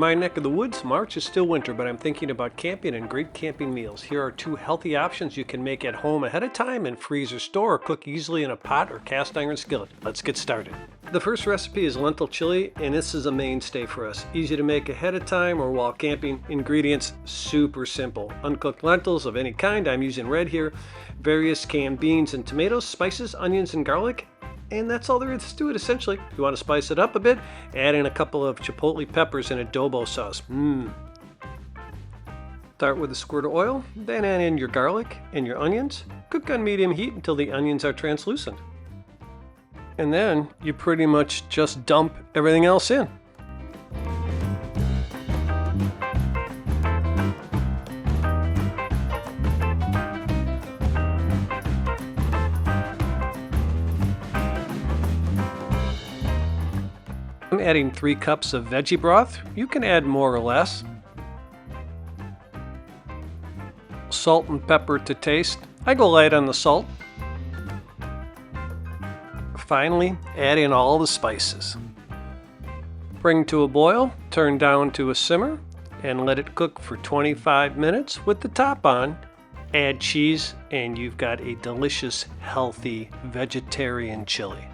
My neck of the woods, March is still winter, but I'm thinking about camping and great camping meals. Here are 2 healthy options you can make at home ahead of time and freeze or store or cook easily in a pot or cast iron skillet. Let's get started. The first recipe is lentil chili, and this is a mainstay for us. Easy to make ahead of time or while camping. Ingredients, super simple. Uncooked lentils of any kind, I'm using red here. Various canned beans and tomatoes, spices, onions, and garlic. And that's all there is to it essentially. If you want to spice it up a bit, add in a couple of chipotle peppers and adobo sauce. Start with a squirt of oil, then add in your garlic and your onions. Cook on medium heat until the onions are translucent. And then you pretty much just dump everything else in. I'm adding 3 cups of veggie broth. You can add more or less. Salt and pepper to taste. I go light on the salt. Finally, add in all the spices. Bring to a boil, turn down to a simmer, and let it cook for 25 minutes with the top on. Add cheese, and you've got a delicious, healthy vegetarian chili.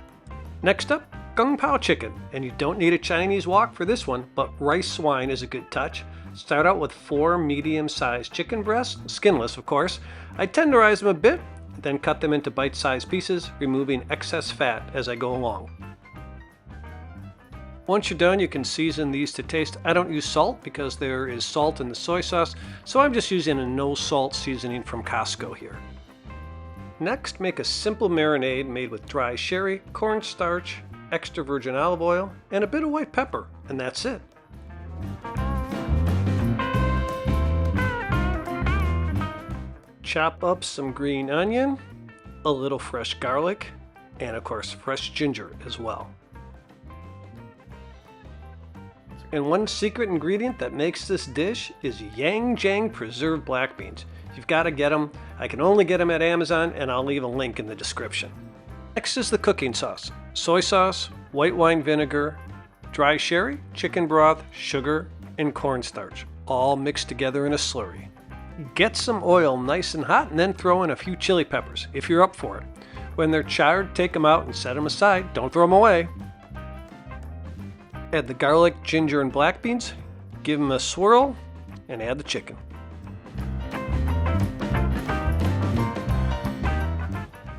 Next up, Pao Chicken, and you don't need a Chinese wok for this one, but rice wine is a good touch. Start out with 4 medium-sized chicken breasts, skinless of course. I tenderize them a bit, then cut them into bite-sized pieces, removing excess fat as I go along. Once you're done, you can season these to taste. I don't use salt because there is salt in the soy sauce, so I'm just using a no-salt seasoning from Costco here. Next, make a simple marinade made with dry sherry, cornstarch, extra virgin olive oil, and a bit of white pepper, and that's it. Chop up some green onion, a little fresh garlic, and of course fresh ginger as well. And one secret ingredient that makes this dish is Yang Jang preserved black beans. You've got to get them. I can only get them at Amazon, and I'll leave a link in the description. Next is the cooking sauce. Soy sauce, white wine vinegar, dry sherry, chicken broth, sugar, and cornstarch, all mixed together in a slurry. Get some oil nice and hot and then throw in a few chili peppers, if you're up for it. When they're charred, take them out and set them aside. Don't throw them away. Add the garlic, ginger, and black beans, give them a swirl, and add the chicken.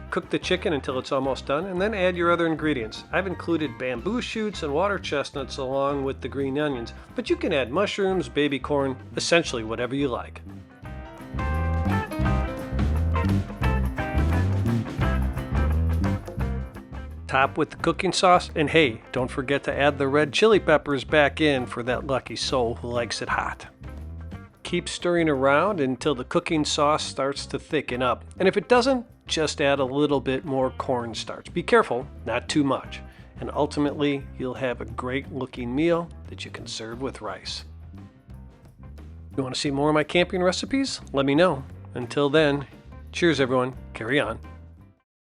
Cook the chicken until it's almost done, and then add your other ingredients. I've included bamboo shoots and water chestnuts along with the green onions, but you can add mushrooms, baby corn, essentially whatever you like. Top with the cooking sauce, and hey, don't forget to add the red chili peppers back in for that lucky soul who likes it hot. Keep stirring around until the cooking sauce starts to thicken up, and if it doesn't, just add a little bit more cornstarch. Be careful, not too much. And ultimately, you'll have a great looking meal that you can serve with rice. You want to see more of my camping recipes? Let me know. Until then, cheers everyone, carry on.